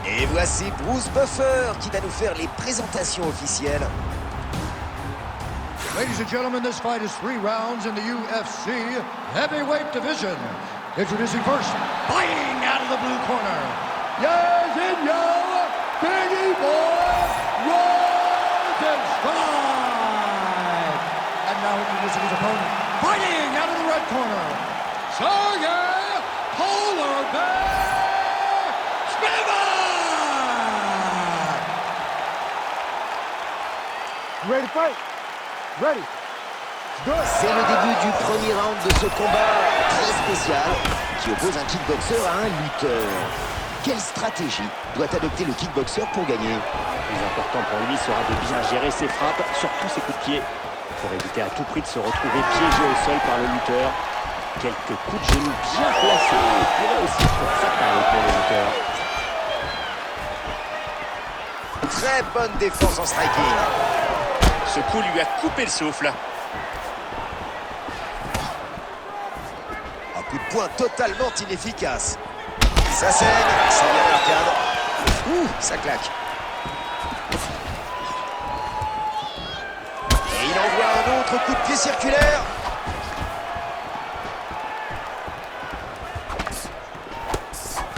Et voici Bruce Buffer qui va nous faire les présentations officielles. Ladies and gentlemen, this fight is 3 rounds in the UFC heavyweight division. Introducing first, fighting out of the blue corner. Yes, in yo, Biggie Boy, Rosenstrike. And now introducing his opponent, fighting out of the red corner, Sergey Polar Bear Spivak. Ready to fight? Ready. C'est le début du premier round de ce combat très spécial qui oppose un kickboxer à un lutteur. Quelle stratégie doit adopter le kickboxer pour gagner? Le plus important pour lui sera de bien gérer ses frappes, surtout ses coups de pied, pour éviter à tout prix de se retrouver piégé au sol par le lutteur. Quelques coups de genoux bien placés pourraient aussi faire fatal pour le lutteur. Très bonne défense en striking. Ce coup lui a coupé le souffle. Un coup de poing totalement inefficace. Ça saigne, ça vient de l'arcade. Ouh, ça claque. Et il envoie un autre coup de pied circulaire.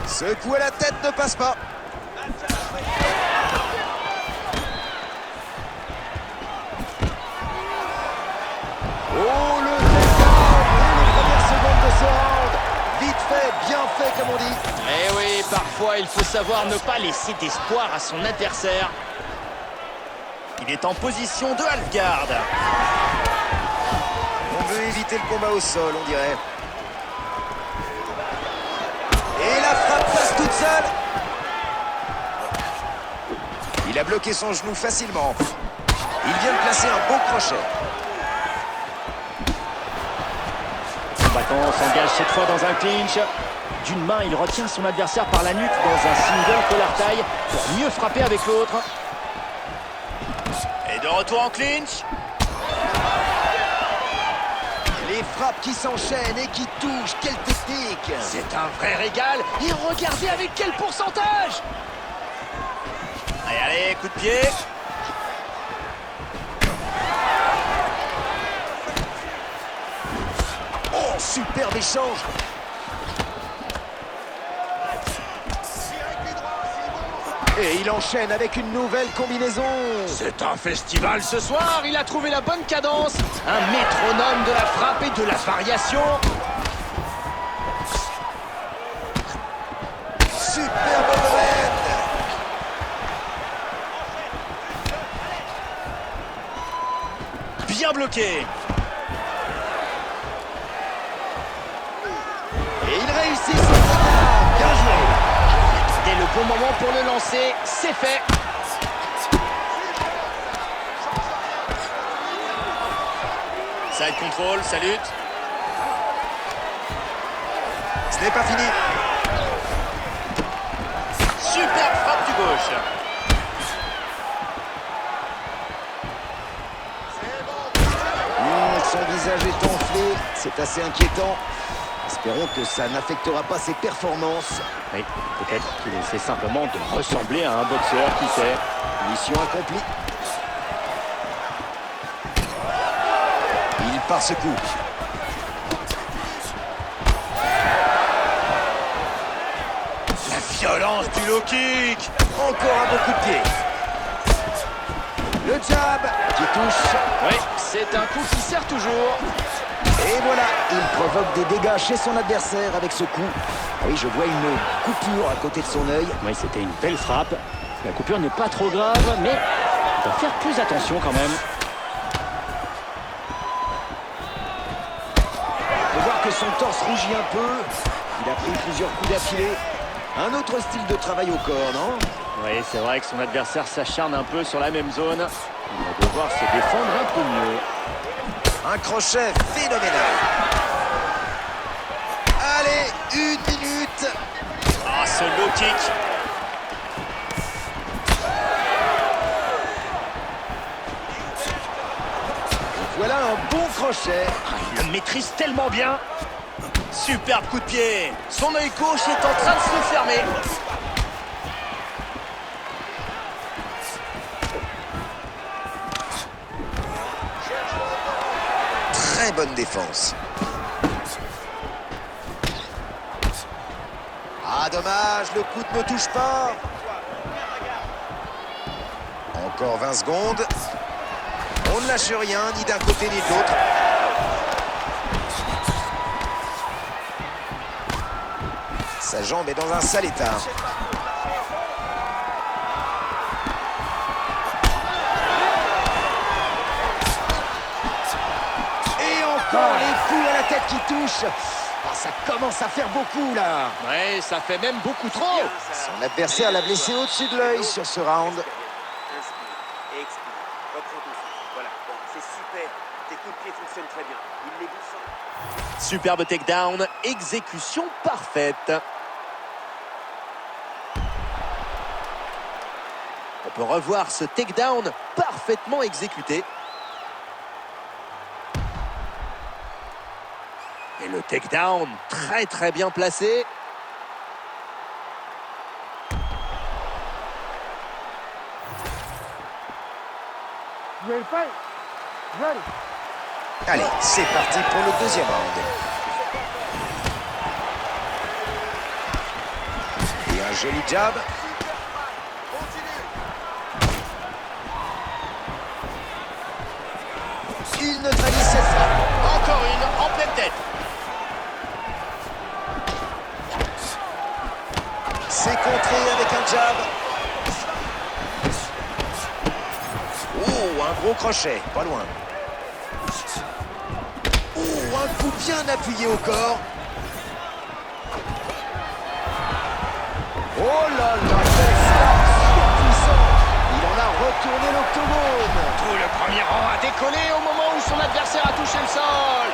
Ce coup à la tête ne passe pas. Oh, le takedown dès les premières secondes de ce round. Vite fait, bien fait, comme on dit. Eh oui, parfois il faut savoir ne pas laisser d'espoir à son adversaire. Il est en position de half-guard. On veut éviter le combat au sol, on dirait. Et la frappe passe toute seule. Il a bloqué son genou facilement. Il vient de placer un beau crochet. Le combattant s'engage cette fois dans un clinch. D'une main, il retient son adversaire par la nuque dans un single collar tie pour mieux frapper avec l'autre. Et de retour en clinch. Les frappes qui s'enchaînent et qui touchent, quelle technique! C'est un vrai régal. Et regardez avec quel pourcentage. Allez, allez, coup de pied. Oh, superbe échange! Et il enchaîne avec une nouvelle combinaison. C'est un festival ce soir. Il a trouvé la bonne cadence. Un métronome de la frappe et de la variation. Superbe overhead. Bien bloqué. Et il réussit son takedown. Bien joué. Dès le bon moment pour le lancer, c'est fait. Side control, ça lutte. Ce n'est pas fini. Superbe frappe du gauche. Son visage est enflé. C'est assez inquiétant. Espérons que ça n'affectera pas ses performances. Oui, peut-être qu'il essaie simplement de ressembler à un boxeur, qui sait. Mission accomplie. Il part ce coup. La violence du low kick. Encore un beau coup de pied. Le jab qui touche. Oui, c'est un coup qui sert toujours. Et voilà, il provoque des dégâts chez son adversaire avec ce coup. Ah oui, je vois une coupure à côté de son œil. Oui, c'était une belle frappe. La coupure n'est pas trop grave, mais il doit faire plus attention quand même. On peut voir que son torse rougit un peu. Il a pris plusieurs coups d'affilée. Un autre style de travail au corps, non? Oui, c'est vrai que son adversaire s'acharne un peu sur la même zone. Il va devoir se défendre un peu mieux. Un crochet phénoménal. Allez, 1 minute. Ah, ce low kick. Voilà un bon crochet. Ah, il le maîtrise tellement bien. Superbe coup de pied. Son œil gauche est en train de se fermer. très bonne défense. Ah, dommage, le coude ne touche pas. Encore 20 secondes. On ne lâche rien, ni d'un côté ni de l'autre. Sa jambe est dans un sale état. Et encore les coups à la tête qui touchent. Ah, ça commence à faire beaucoup là. Ouais, ça fait même beaucoup trop. Son adversaire l'a blessé au-dessus de l'œil sur ce round. Inspire et expire. Reprends ton souffle. Voilà. Bon, c'est super. Tes coups de pied fonctionnent très bien. Il les bouge. Superbe takedown, exécution parfaite. On peut revoir ce takedown parfaitement exécuté. Et le takedown très bien placé. You ready to fight? Ready. Allez, c'est parti pour le deuxième round. Et un joli jab. Il neutralise cette frappe. Encore une en pleine tête. C'est contré avec un jab. Oh, un gros crochet, pas loin. Oh, un coup bien appuyé au corps. Oh là là, quel frappe surpuissant. Il en a retourné l'octogone. Tout le premier rang a décollé au moment où son adversaire a touché le sol.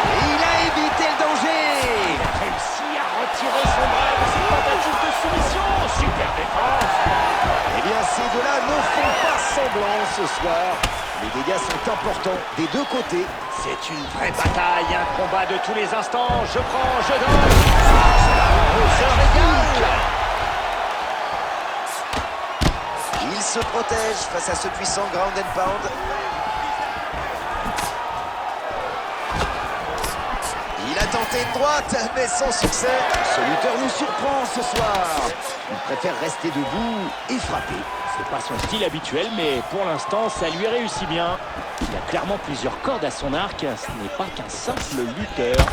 Et il a évité le danger. Réussi à retirer son bras de cette tentative de soumission. Super défense. Eh bien, ces deux-là ne font pas semblant ce soir. Les dégâts sont importants des deux côtés. C'est une vraie bataille, un combat de tous les instants. Je prends, je donne. On se régale. Il se protège face à ce puissant ground and pound. Il a tenté une droite, mais sans succès. Ce lutteur nous surprend ce soir. Il préfère rester debout et frapper. C'est pas son style habituel, mais pour l'instant, ça lui réussit bien. Il a clairement plusieurs cordes à son arc. Ce n'est pas qu'un simple lutteur.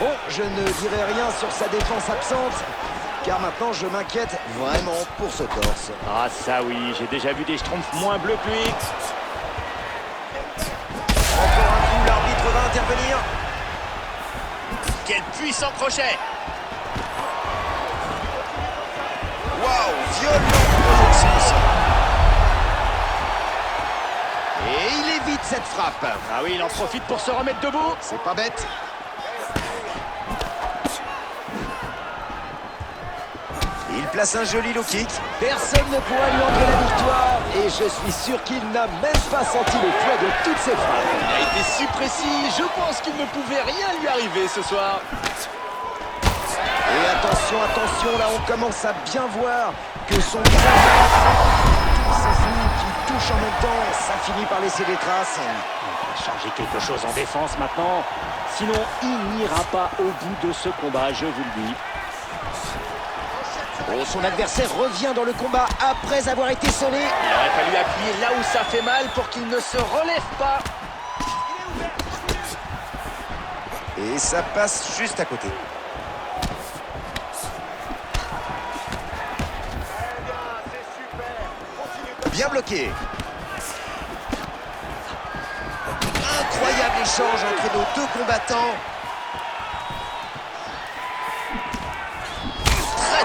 Bon, je ne dirai rien sur sa défense absente, car maintenant je m'inquiète vraiment pour ce torse. Ah ça oui, j'ai déjà vu des schtroumpfs moins bleus que lui. Encore un coup, l'arbitre va intervenir. Quel puissant crochet. Waouh, violente projection au sol. Et il évite cette frappe. Ah oui, il en profite pour se remettre debout. C'est pas bête. Il place un joli low kick. Personne ne pourra lui enlever la victoire. Et je suis sûr qu'il n'a même pas senti le poids de toutes ces frappes. Il a été si précis. Je pense qu'il ne pouvait rien lui arriver ce soir. Et attention, attention, là on commence à bien voir que son visage, tous ces coups qui touchent en même temps, ça finit par laisser des traces. Il va changer quelque chose en défense maintenant. Sinon, il n'ira pas au bout de ce combat, je vous le dis. Oh, son adversaire revient dans le combat après avoir été sonné. Il aurait fallu appuyer là où ça fait mal pour qu'il ne se relève pas. Et ça passe juste à côté. Bien bloqué. Incroyable échange entre nos deux combattants.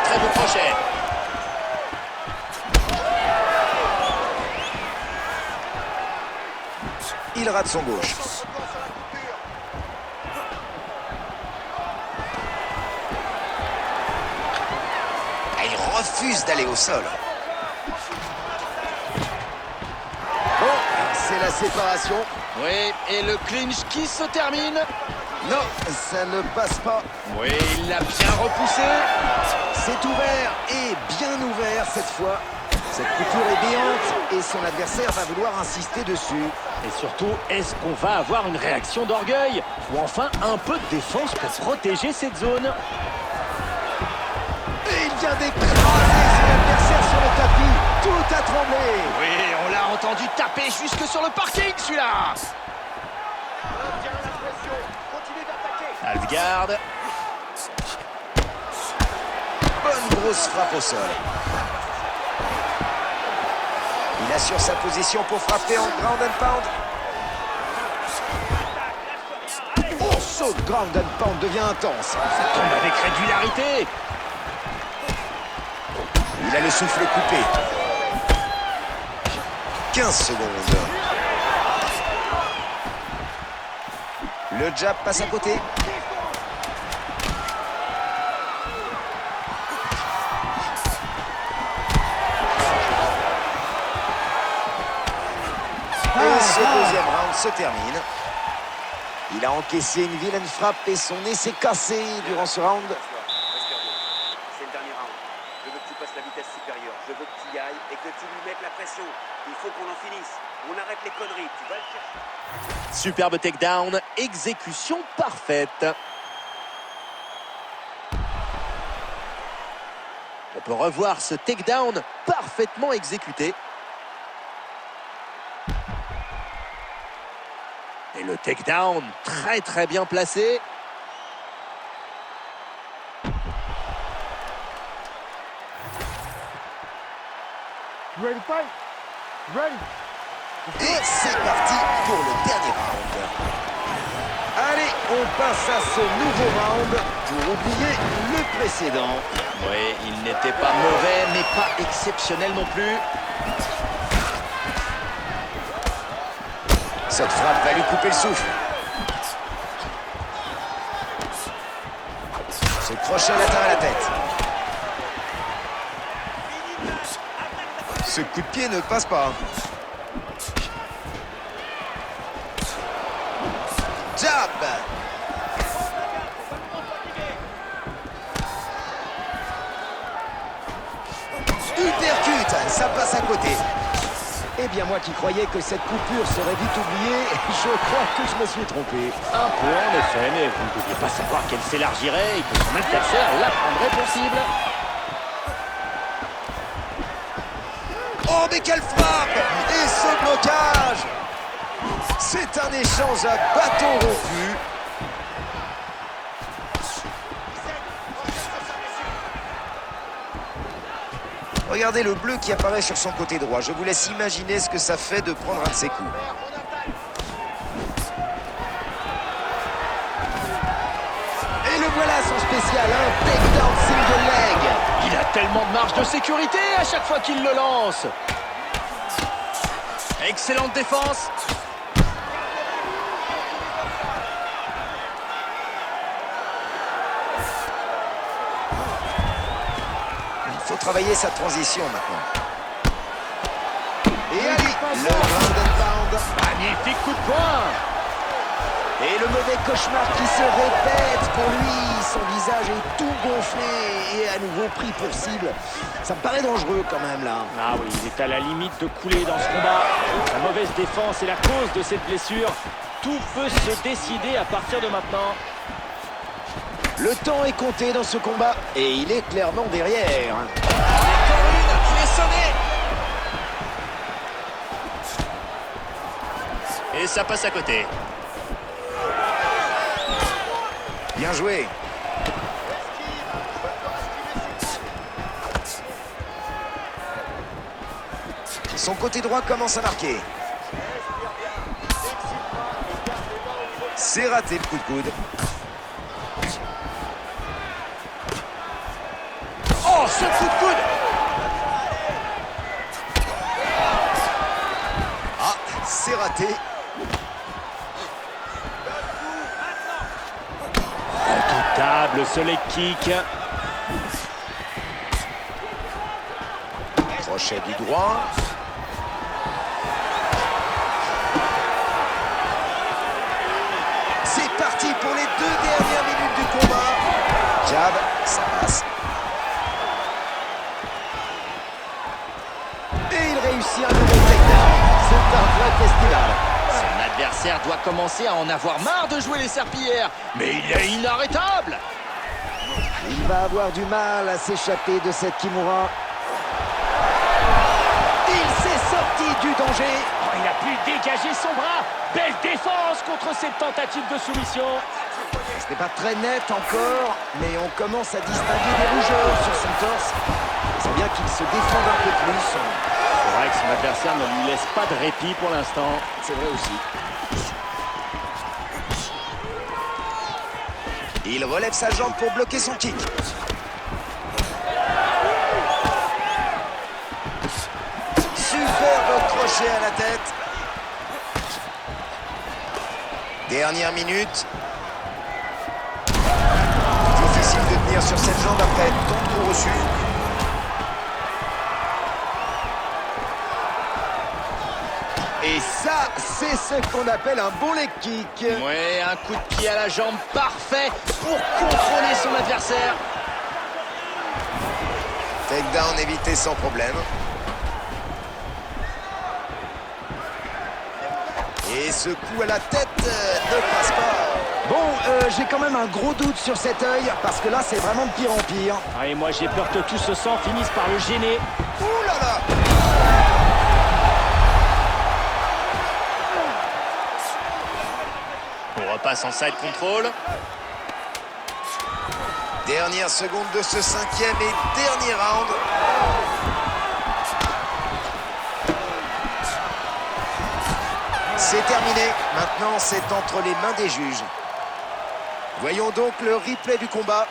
Très beau crochet. Il rate son gauche. Et il refuse d'aller au sol. Bon, c'est la séparation. Oui, et le clinch qui se termine. Non, ça ne passe pas. Oui, il l'a bien repoussé. C'est ouvert et bien ouvert cette fois. Cette coupure est béante et son adversaire va vouloir insister dessus. Et surtout, est-ce qu'on va avoir une réaction d'orgueil? Ou enfin un peu de défense pour protéger cette zone? Et il vient d'écraser son adversaire sur le tapis. Tout a tremblé. Oui, on l'a entendu taper jusque sur le parking, celui-là. Alvgarde. Bonne grosse frappe au sol. Il assure sa position pour frapper en ground and pound. Oh, ce ground and pound devient intense. Ça tombe avec régularité. Il a le souffle coupé. 15 secondes. Le jab passe à côté. Et ce deuxième round se termine. Il a encaissé une vilaine frappe et son nez s'est cassé durant ce round. C'est le dernier round. Je veux que tu passes la vitesse supérieure. Je veux que tu y ailles et que tu lui mettes la pression. Il faut qu'on en finisse. On arrête les conneries. Tu vas le chercher. Superbe takedown, exécution parfaite. On peut revoir ce takedown parfaitement exécuté. Et le takedown très bien placé. You ready to fight? Ready? Et c'est parti pour le dernier round. Allez, on passe à ce nouveau round pour oublier le précédent. Oui, il n'était pas mauvais, mais pas exceptionnel non plus. Cette frappe va lui couper le souffle. Ce crochet l'atteint à la tête. Ce coup de pied ne passe pas. Jab. Uppercut, ça passe à côté. Eh bien, moi qui croyais que cette coupure serait vite oubliée, je crois que je me suis trompé. Un peu en effet, mais vous ne deviez pas savoir qu'elle s'élargirait et que son adversaire la prendrait pour cible. Oh, mais quelle frappe! Et ce blocage! C'est un échange à bâton rompu. Regardez le bleu qui apparaît sur son côté droit. Je vous laisse imaginer ce que ça fait de prendre un de ces coups. Et le voilà son spécial, un takedown single leg. Il a tellement de marge de sécurité à chaque fois qu'il le lance. Excellente défense. Il faut travailler sa transition maintenant. Et allez, le ground and pound. Magnifique coup de poing. Et le mauvais cauchemar qui se répète pour lui. Son visage est tout gonflé et à nouveau pris pour cible. Ça me paraît dangereux quand même là. Ah oui, il est à la limite de couler dans ce combat. Sa mauvaise défense est la cause de cette blessure. Tout peut se décider à partir de maintenant. Le temps est compté dans ce combat et il est clairement derrière. Encore une, il est sonné. Et ça passe à côté. Bien joué. Son côté droit commence à marquer. C'est raté le coup de coude. Oh, ce coup de coude. Ah, c'est raté. Redoutable ce leg kick. Crochet du droit. pour les 2 dernières minutes du combat. Jab, ça passe. Et il réussit un nouveau takedown. C'est un vrai festival. Son adversaire doit commencer à en avoir marre de jouer les serpillères. Mais il est inarrêtable. Il va avoir du mal à s'échapper de cette Kimura. Il s'est sorti du danger. Oh, il a pu dégager son bras. Belle défense contre cette tentative de soumission. Ce n'est pas très net encore, mais on commence à distinguer des rougeurs sur son torse. C'est bien qu'il se défende un peu plus. C'est vrai que son adversaire ne lui laisse pas de répit pour l'instant. C'est vrai aussi. Il relève sa jambe pour bloquer son kick. Superbe crochet à la tête. Dernière minute. Difficile de tenir sur cette jambe après tant de coups reçus. Et ça, c'est ce qu'on appelle un bon leg kick. Ouais, un coup de pied à la jambe parfait pour contrôler son adversaire. Takedown évité sans problème. Et ce coup à la tête ne passe pas. Bon, j'ai quand même un gros doute sur cet œil, parce que là, c'est vraiment de pire en pire. Ah, et moi, j'ai peur que tout ce sang finisse par le gêner. Ouh là là! On repasse en side control. Dernière seconde de ce 5e et dernier round. C'est terminé. Maintenant, c'est entre les mains des juges. Voyons donc le replay du combat.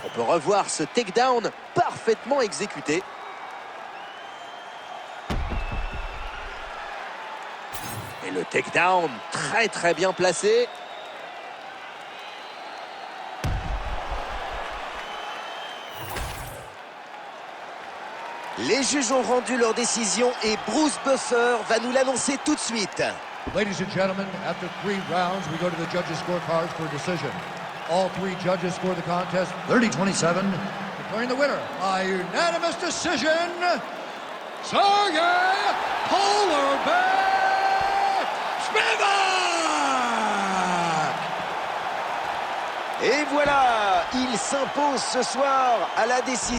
On peut revoir ce takedown parfaitement exécuté. Et le takedown très bien placé. Les juges ont rendu leur décision et Bruce Buffer va nous l'annoncer tout de suite. Ladies and gentlemen, after 3 rounds, we go to the judges' scorecards for a decision. All 3 judges score the contest 30-27, declaring the winner by unanimous decision, Sergey Polar Bear Spivak! Et voilà, il s'impose ce soir à la décision.